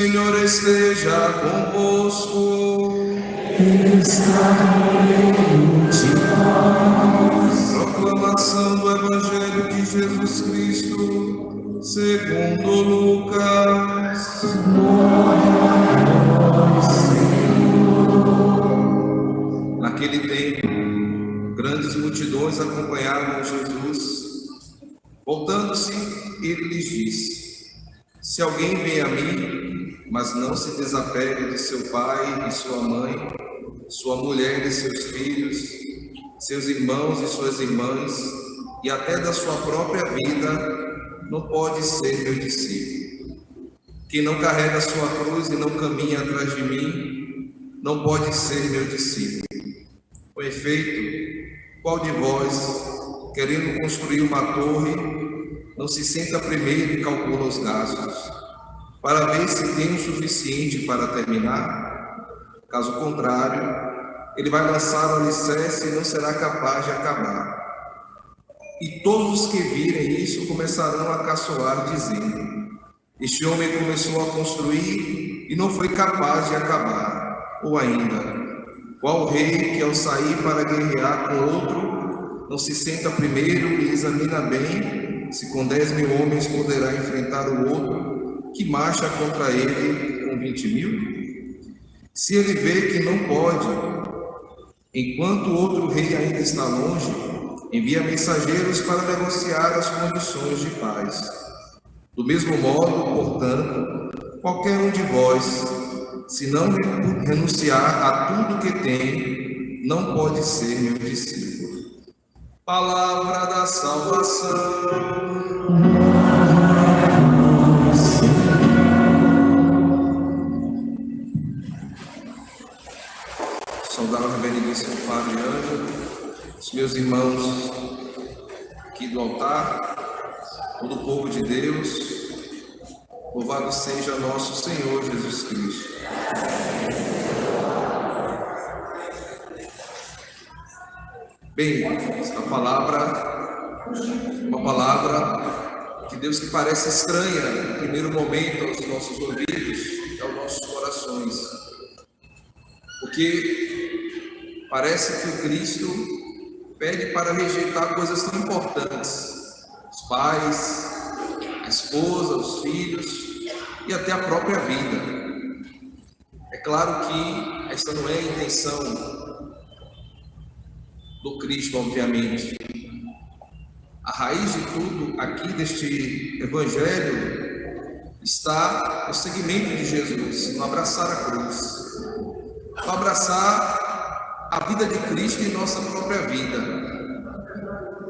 Senhor esteja convosco. Ele está no meio de nós. Proclamação do Evangelho de Jesus Cristo, segundo Lucas. Glória a vós, Senhor. Naquele tempo, grandes multidões acompanhavam Jesus. Voltando-se, ele lhes disse: se alguém vem a mim, mas não se desapegue de seu pai e sua mãe, sua mulher e seus filhos, seus irmãos e suas irmãs, e até da sua própria vida, não pode ser meu discípulo. Quem não carrega a sua cruz e não caminha atrás de mim, não pode ser meu discípulo. Com efeito, qual de vós, querendo construir uma torre, não se senta primeiro e calcula os gastos, para ver se tem o suficiente para terminar? Caso contrário, ele vai lançar o alicerce e não será capaz de acabar. E todos os que virem isso começarão a caçoar, dizendo: este homem começou a construir e não foi capaz de acabar. Ou ainda, qual rei que ao sair para guerrear com outro, não se senta primeiro e examina bem se com 10.000 homens poderá enfrentar o outro, que marcha contra ele com 20.000? Se ele vê que não pode, enquanto o outro rei ainda está longe, envia mensageiros para negociar as condições de paz. Do mesmo modo, portanto, qualquer um de vós, se não renunciar a tudo que tem, não pode ser meu discípulo. Palavra da salvação. Saudável Benedíssimo Padre Ângelo, os meus irmãos aqui do altar, todo o povo de Deus, louvado seja nosso Senhor Jesus Cristo. Bem, esta palavra, uma palavra de Deus que parece estranha no primeiro momento aos nossos ouvidos e aos nossos corações, porque parece que o Cristo pede para rejeitar coisas tão importantes: os pais, a esposa, os filhos e até a própria vida. É claro que esta não é a intenção do Cristo, obviamente. A raiz de tudo aqui deste Evangelho está no seguimento de Jesus, no abraçar a cruz, no abraçar a vida de Cristo em nossa própria vida.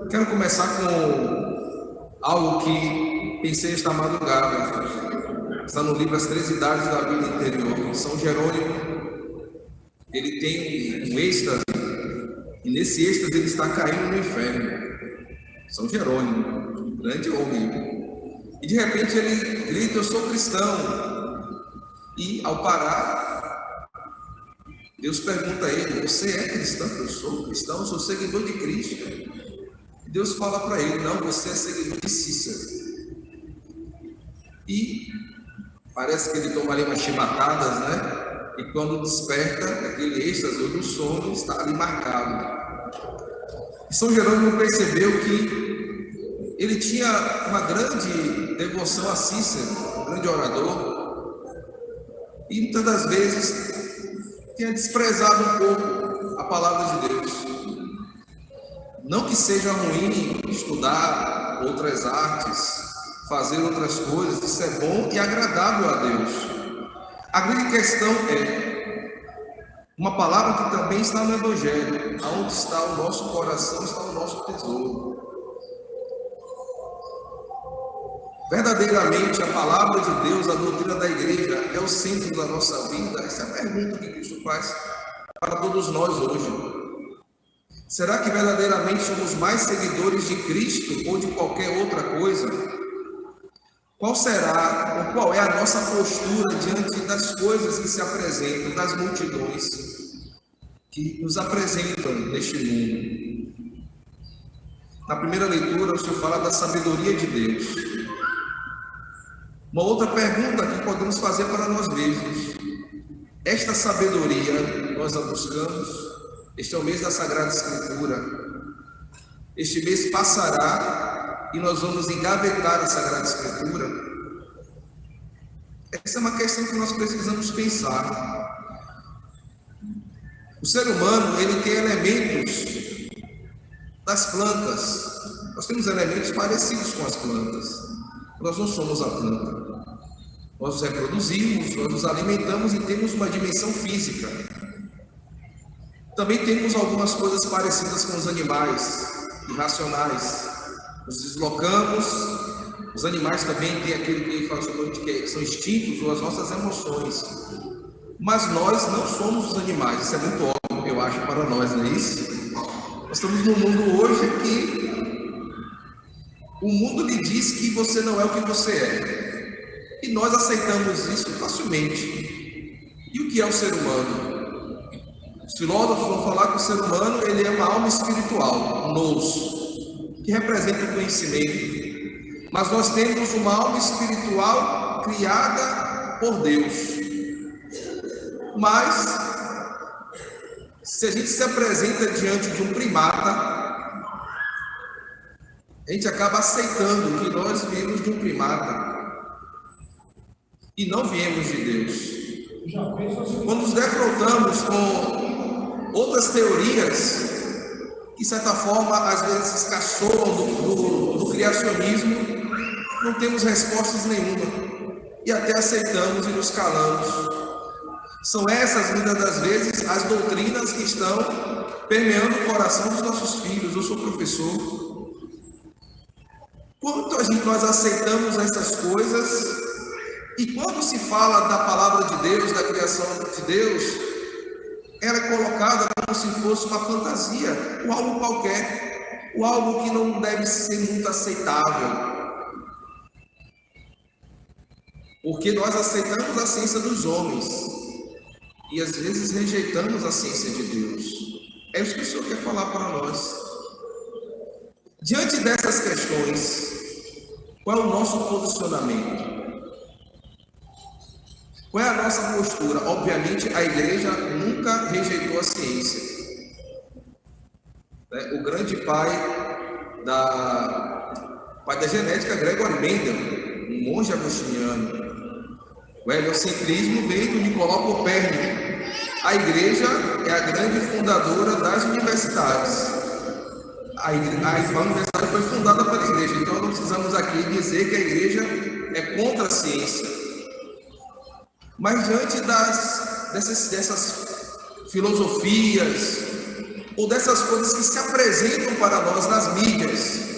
Quero começar com algo que pensei esta madrugada. Está no livro As 13 Idades da Vida Interior. São Jerônimo, ele tem um êxtase, e nesse êxtase ele está caindo no inferno. São Jerônimo, um grande homem. E de repente ele grita: eu sou cristão. E ao parar, Deus pergunta a ele: você é cristão? Eu sou cristão, eu sou seguidor de Cristo. E Deus fala para ele: não, você é seguidor de Cícero. E parece que ele toma ali umas chibatadas, né? E quando desperta, aquele êxtase ou do sono está ali marcado. E São Jerônimo percebeu que ele tinha uma grande devoção a Cícero, um grande orador, e muitas das vezes tinha desprezado um pouco a palavra de Deus. Não que seja ruim estudar outras artes, fazer outras coisas, isso é bom e agradável a Deus. A grande questão é uma palavra que também está no Evangelho: aonde está o nosso coração, está o nosso tesouro. Verdadeiramente, a palavra de Deus, a doutrina da igreja, é o centro da nossa vida? Essa é a pergunta que Cristo faz para todos nós hoje. Será que verdadeiramente somos mais seguidores de Cristo ou de qualquer outra coisa? Qual será, ou qual é a nossa postura diante das coisas que se apresentam, das multidões que nos apresentam neste mundo? Na primeira leitura, o Senhor fala da sabedoria de Deus. Uma outra pergunta que podemos fazer para nós mesmos: esta sabedoria nós a buscamos? Este é o mês da Sagrada Escritura. Este mês passará e nós vamos engavetar a Sagrada Escritura? Essa é uma questão que nós precisamos pensar. O ser humano, ele tem elementos das plantas. Nós temos elementos parecidos com as plantas. Nós não somos a planta. Nós nos reproduzimos, nós nos alimentamos e temos uma dimensão física. Também temos algumas coisas parecidas com os animais, irracionais. Nos deslocamos. Os animais também têm aquilo que fala que são instintos ou as nossas emoções. Mas nós não somos os animais. Isso é muito óbvio, eu acho, para nós, não é isso? Nós estamos num mundo hoje que o mundo lhe diz que você não é o que você é. E nós aceitamos isso facilmente. E o que é o ser humano? Os filósofos vão falar que o ser humano ele é uma alma espiritual, nous, que representa o conhecimento. Mas nós temos uma alma espiritual criada por Deus. Mas, se a gente se apresenta diante de um primata, a gente acaba aceitando que nós viemos de um primata e não viemos de Deus. Quando nos defrontamos com outras teorias, que de certa forma às vezes caçoam do criacionismo, não temos respostas nenhuma e até aceitamos e nos calamos. São essas, muitas das vezes, as doutrinas que estão permeando o coração dos nossos filhos. Eu sou professor. Quanto nós aceitamos essas coisas, e quando se fala da palavra de Deus, da criação de Deus, ela é colocada como se fosse uma fantasia, ou algo qualquer, ou algo que não deve ser muito aceitável. Porque nós aceitamos a ciência dos homens e às vezes rejeitamos a ciência de Deus. É isso que o Senhor quer falar para nós. Diante dessas questões, qual é o nosso posicionamento? Qual é a nossa postura? Obviamente, a igreja nunca rejeitou a ciência. O grande pai da genética, Gregory Mendel, um monge agostiniano. O heliocentrismo veio do Nicolau Copérnico. A igreja é a grande fundadora das universidades. A universidade foi fundada pela igreja, então não precisamos aqui dizer que a igreja é contra a ciência. Mas diante dessas filosofias, ou dessas coisas que se apresentam para nós nas mídias,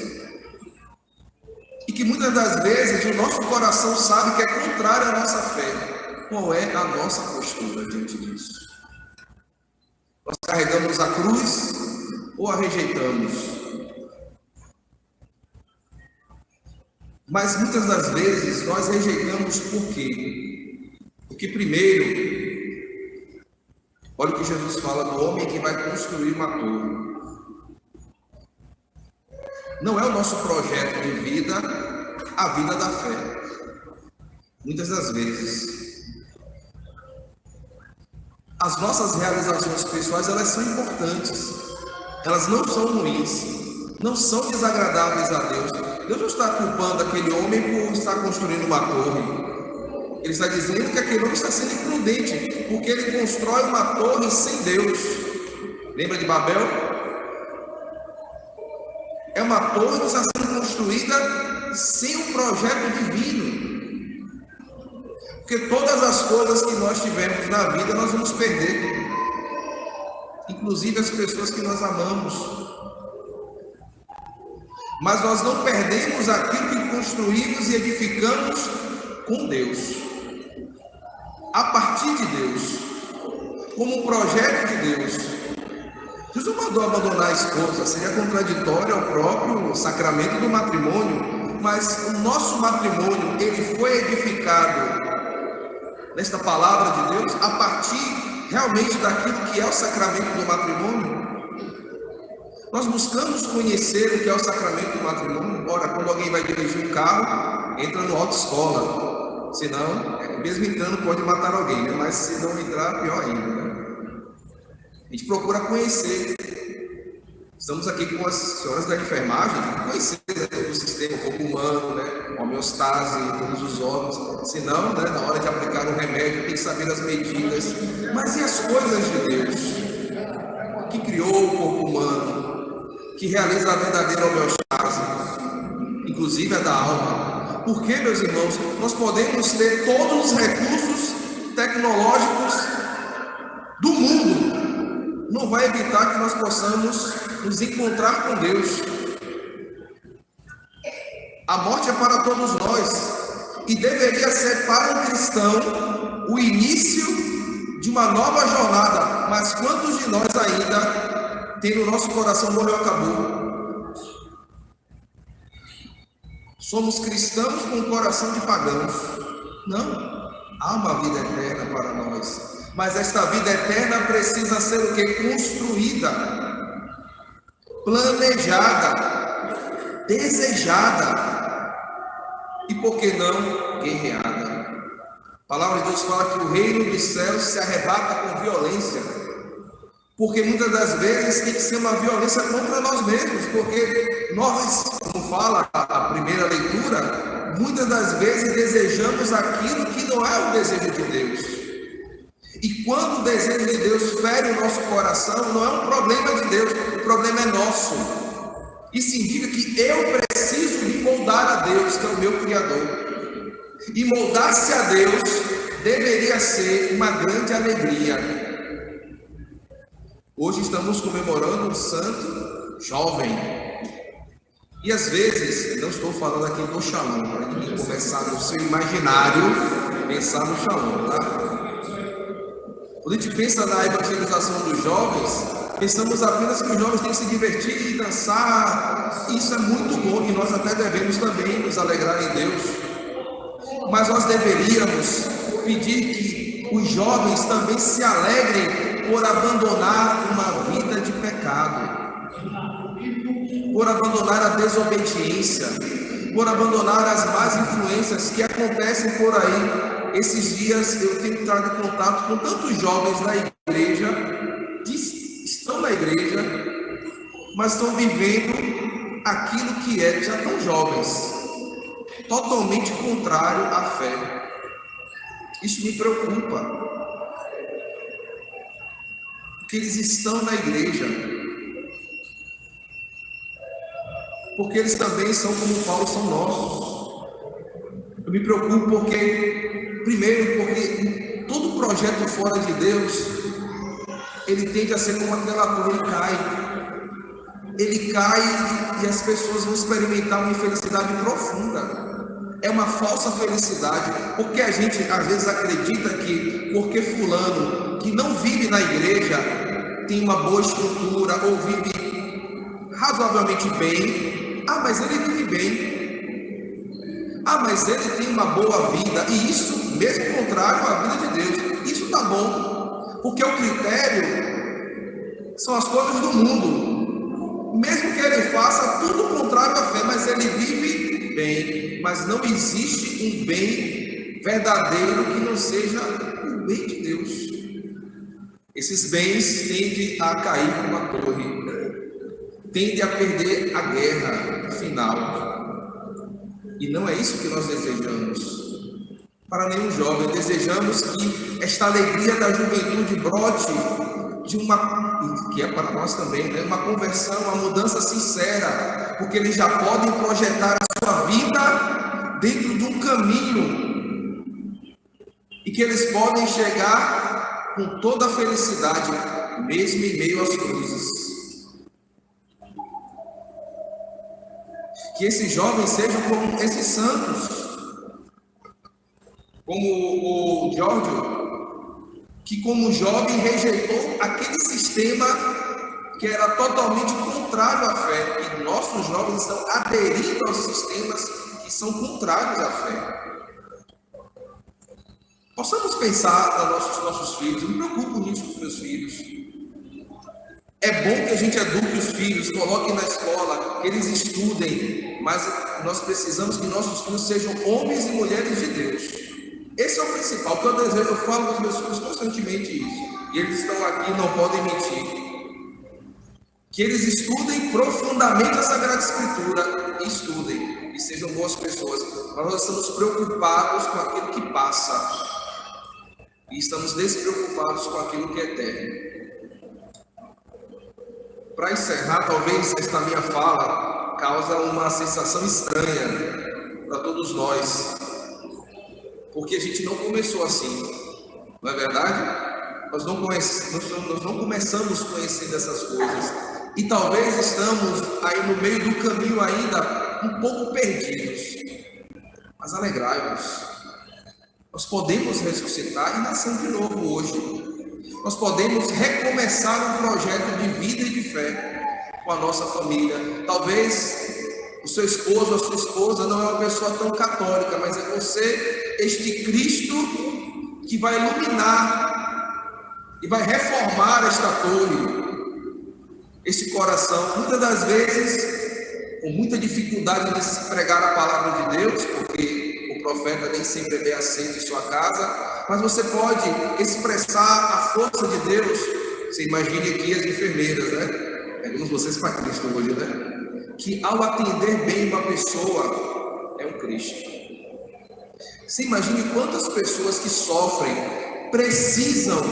e que muitas das vezes o nosso coração sabe que é contrário à nossa fé, qual é a nossa postura diante disso? Nós carregamos a cruz ou a rejeitamos? Mas muitas das vezes nós rejeitamos por quê? Porque primeiro, olha o que Jesus fala do homem que vai construir uma torre. Não é o nosso projeto de vida a vida da fé. Muitas das vezes, as nossas realizações pessoais, elas são importantes. Elas não são ruins, não são desagradáveis a Deus. Deus não está culpando aquele homem por estar construindo uma torre. Ele está dizendo que aquele homem está sendo imprudente, porque ele constrói uma torre sem Deus. Lembra de Babel? É uma torre que está sendo construída sem um projeto divino. Porque todas as coisas que nós tivermos na vida, nós vamos perder. Inclusive as pessoas que nós amamos. Mas nós não perdemos aquilo que construímos e edificamos com Deus. A partir de Deus. Como um projeto de Deus. Jesus não mandou abandonar a esposa, seria contraditório ao próprio sacramento do matrimônio, mas o nosso matrimônio, ele foi edificado nesta palavra de Deus, a partir realmente daquilo que é o sacramento do matrimônio. Nós buscamos conhecer o que é o sacramento do matrimônio. Ora, quando alguém vai dirigir um carro, entra no autoescola. senão, mesmo entrando, pode matar alguém, né? Mas se não entrar, pior ainda, né? A gente procura conhecer. Estamos aqui com as senhoras da enfermagem, conhecer, né, todo o sistema, o corpo humano, né, homeostase, todos os órgãos. Senão, né, na hora de aplicar o remédio, tem que saber as medidas. Mas e as coisas de Deus? Que criou o corpo humano, que realiza a verdadeira homeostase, inclusive a da alma. Porque, meus irmãos, nós podemos ter todos os recursos tecnológicos do mundo, não vai evitar que nós possamos nos encontrar com Deus. A morte é para todos nós e deveria ser para um cristão o início de uma nova jornada. Mas quantos de nós ainda tem no nosso coração morreu, acabou? Somos cristãos com o coração de pagãos. Não, há uma vida eterna para nós. Mas esta vida eterna precisa ser o que? Construída, planejada, desejada e, por que não, guerreada. A palavra de Deus fala que o reino dos céus se arrebata com violência, porque muitas das vezes tem que ser uma violência contra nós mesmos, porque nós, como fala a primeira leitura, muitas das vezes desejamos aquilo que não é o desejo de Deus. E quando o desejo de Deus fere o nosso coração, não é um problema de Deus, o problema é nosso. Isso indica que eu preciso me moldar a Deus, que é o meu Criador. E moldar-se a Deus deveria ser uma grande alegria. Hoje estamos comemorando um santo jovem. E às vezes, não estou falando aqui do Shalom, para ninguém começar no seu imaginário, pensar no Shalom, tá? Quando a gente pensa na evangelização dos jovens, pensamos apenas que os jovens têm que se divertir, dançar. Isso é muito bom e nós até devemos também nos alegrar em Deus. Mas nós deveríamos pedir que os jovens também se alegrem por abandonar uma vida de pecado, por abandonar a desobediência, por abandonar as más influências que acontecem por aí. Esses dias eu tenho entrado em contato com tantos jovens na igreja, que estão na igreja, mas estão vivendo aquilo que é, já tão jovens, totalmente contrário à fé. Isso me preocupa, porque eles estão na igreja, porque eles também são como Paulo, são nossos. Eu me preocupo primeiro porque todo projeto fora de Deus, ele tende a ser como aquela torre, ele cai e as pessoas vão experimentar uma infelicidade profunda. É uma falsa felicidade, porque a gente às vezes acredita que porque fulano que não vive na igreja tem uma boa estrutura ou vive razoavelmente bem, mas ele vive bem. Mas ele tem uma boa vida, e isso mesmo contrário à vida de Deus. Isso tá bom, porque o critério são as coisas do mundo. Mesmo que ele faça tudo contrário à fé, mas ele vive bem. Mas não existe um bem verdadeiro que não seja o bem de Deus. Esses bens tendem a cair como uma torre, tendem a perder a guerra final. E não é isso que nós desejamos para nenhum jovem. Desejamos que esta alegria da juventude brote de uma, que é para nós também, né? Uma conversão, uma mudança sincera, porque eles já podem projetar a sua vida dentro de um caminho e que eles podem chegar com toda a felicidade, mesmo em meio às cruzes. Que esses jovens sejam como esses santos, como o Giorgio, que como jovem rejeitou aquele sistema que era totalmente contrário à fé, e nossos jovens estão aderindo aos sistemas que são contrários à fé. Possamos pensar nos nossos filhos. Eu me preocupo nisso com os meus filhos. É bom que a gente eduque os filhos, coloque na escola, que eles estudem, mas nós precisamos que nossos filhos sejam homens e mulheres de Deus. Esse é o principal, que eu desejo, eu falo com os meus filhos constantemente isso, e eles estão aqui, não podem mentir, que eles estudem profundamente a Sagrada Escritura, e estudem, e sejam boas pessoas, mas nós estamos preocupados com aquilo que passa, e estamos despreocupados com aquilo que é eterno. Para encerrar, talvez esta minha fala causa uma sensação estranha para todos nós, porque a gente não começou assim, não é verdade? Nós não começamos conhecendo essas coisas, e talvez estamos aí no meio do caminho ainda um pouco perdidos, mas alegrai-vos. Nós podemos ressuscitar e nascer de novo hoje. Nós podemos recomeçar um projeto de vida e de fé com a nossa família. Talvez o seu esposo, a sua esposa não é uma pessoa tão católica, mas é você, este Cristo, que vai iluminar e vai reformar esta torre, este coração. Muitas das vezes, com muita dificuldade de se pregar a palavra de Deus, porque o profeta nem sempre é bem aceito em sua casa, mas você pode expressar a força de Deus. Você imagine aqui as enfermeiras, né? Pegamos vocês para Cristo hoje, né? Que ao atender bem uma pessoa, é um Cristo. Você imagine quantas pessoas que sofrem precisam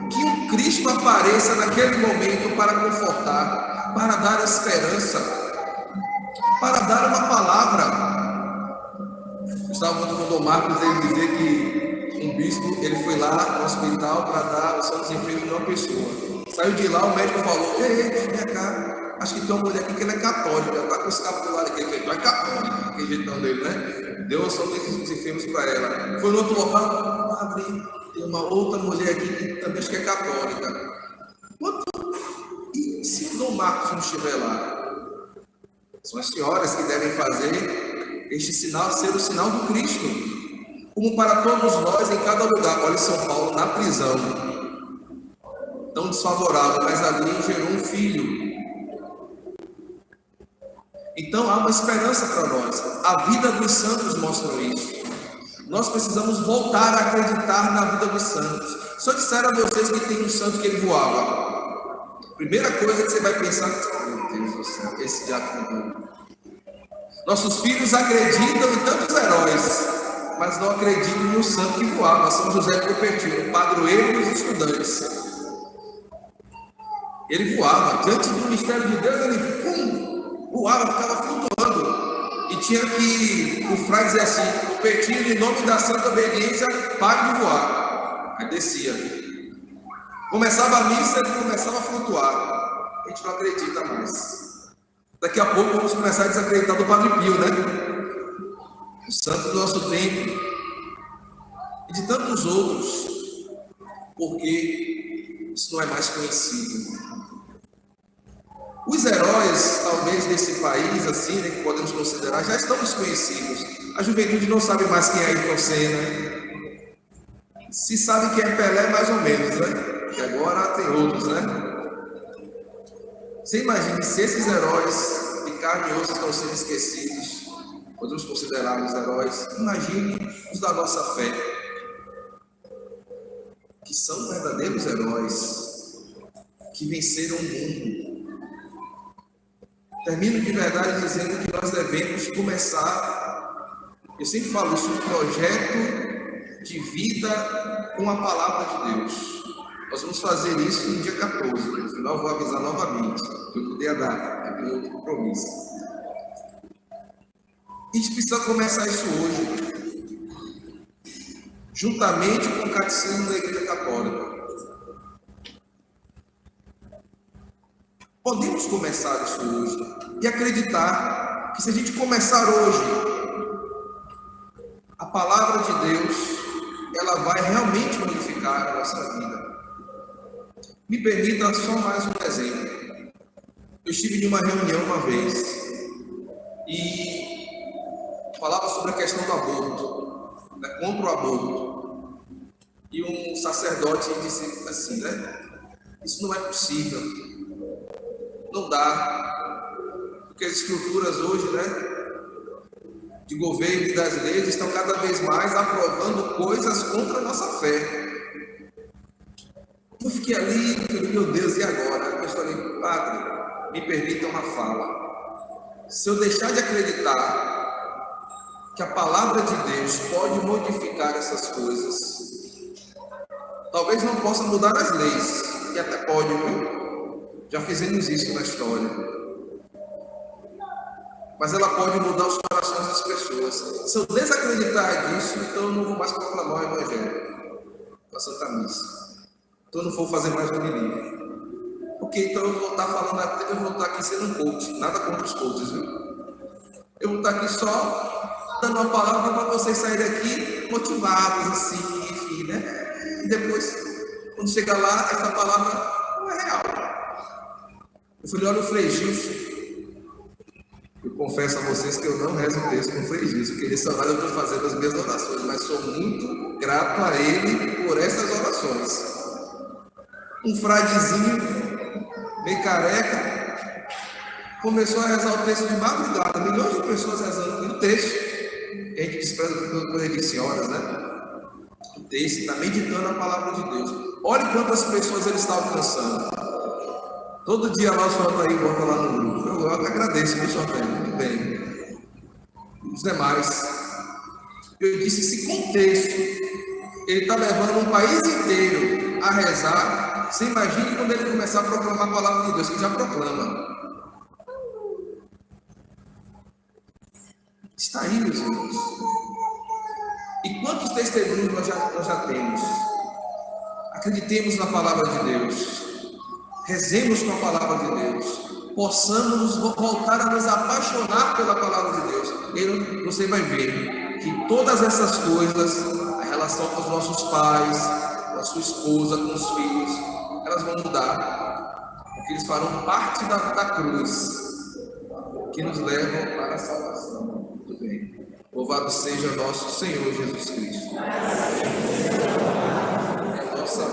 que um Cristo apareça naquele momento para confortar, para dar esperança, para dar uma palavra. Eu estava muito com o Dom Marcos, ele dizer que um bispo, ele foi lá no hospital para dar os santos enfermos de uma pessoa. Saiu de lá, o médico falou: ei, vem cá, acho que tem uma mulher aqui que ela é católica, ela está com esse escapulário aqui, ele fez, é católica, aquele jeitão dele, né? Deu os santos enfermos para ela. Foi no outro local, padre, tem uma outra mulher aqui que também acho que é católica. E se o Dom Marcos não estiver lá? São as senhoras que devem fazer este sinal, ser o sinal do Cristo, como para todos nós em cada lugar. Olha São Paulo na prisão, tão desfavorável, mas ali gerou um filho. Então há uma esperança para nós. A vida dos santos mostra isso. Nós precisamos voltar a acreditar na vida dos santos. Se eu disser a vocês que tem um santo que ele voava, a primeira coisa que você vai pensar: meu Deus do céu, esse diabo. Nossos filhos acreditam em tantos heróis, mas não acreditam no santo que voava. São José de Cupertino, padroeiro dos estudantes. Ele voava, diante do mistério de Deus, ele voava, ficava flutuando. E tinha que o frade dizer assim: Cupertino, em nome da santa obediência, pare de voar. Aí descia. Começava a missa, ele começava a flutuar. A gente não acredita mais. Daqui a pouco vamos começar a desacreditar do Padre Pio, né? O santo do nosso tempo. E de tantos outros. Porque isso não é mais conhecido. Os heróis, talvez, desse país, assim, né, que podemos considerar, já estão desconhecidos. A juventude não sabe mais quem é Ayrton Senna. Se sabe quem é Pelé, mais ou menos, né? Porque agora tem outros, né? Você imagine se esses heróis de carne e osso estão sendo esquecidos, podemos considerar os heróis. Imagine os da nossa fé, que são verdadeiros heróis, que venceram o mundo. Termino de verdade dizendo que nós devemos começar, eu sempre falo isso, um projeto de vida com a palavra de Deus. Nós vamos fazer isso no dia 14, no final eu vou avisar novamente, que eu mudei a data, tem outro compromisso. A gente precisa começar isso hoje, juntamente com o Catecismo da Igreja Católica. Podemos começar isso hoje e acreditar que se a gente começar hoje, a palavra de Deus, ela vai realmente modificar a nossa vida. Me permita só mais um exemplo. Eu estive em uma reunião uma vez e falava sobre a questão do aborto, né, contra o aborto. E um sacerdote disse assim, né? Isso não é possível. Não dá. Porque as estruturas hoje, né, de governo e das leis estão cada vez mais aprovando coisas contra a nossa fé. Eu fiquei ali, falei, meu Deus, e agora? Eu falei, padre, me permita uma fala. Se eu deixar de acreditar que a palavra de Deus pode modificar essas coisas, talvez não possa mudar as leis, e até pode, viu? Já fizemos isso na história. Mas ela pode mudar os corações das pessoas. Se eu desacreditar disso, então eu não vou mais proclamar o Evangelho, a Santa Missa. Então eu não vou fazer mais um livro. Porque então eu vou estar falando, eu vou estar aqui sendo um coach, nada contra os coaches, viu? Eu vou estar aqui só dando uma palavra para vocês saírem aqui motivados, assim, enfim, né? E depois, quando chegar lá, essa palavra não é real. Eu falei, olha o Frei Gilson. Eu confesso a vocês que eu não rezo o texto com o Frei Gilson, porque nesse horário eu estou fazendo as minhas orações, mas sou muito grato a ele por essas orações. Um fradezinho, bem careca, começou a rezar o texto de madrugada, milhões de pessoas rezando o texto, que a gente despreza quando ele disse horas, né? O texto está meditando a palavra de Deus. Olha quantas pessoas ele está alcançando. Todo dia lá o senhor está aí, bota lá no grupo. Eu agradeço, meu senhor, muito bem. Os demais. Eu disse, esse contexto, ele está levando um país inteiro a rezar. Você imagine quando ele começar a proclamar a palavra de Deus, que já proclama. Está aí, meus irmãos. E quantos testemunhos nós já temos? Acreditemos na palavra de Deus. Rezemos com a palavra de Deus. Possamos voltar a nos apaixonar pela palavra de Deus. E você vai ver que todas essas coisas, a relação com os nossos pais, com a sua esposa, com os filhos, elas vão mudar, porque eles farão parte da cruz que nos levam para a salvação. Muito bem. Louvado seja nosso Senhor Jesus Cristo. É nossa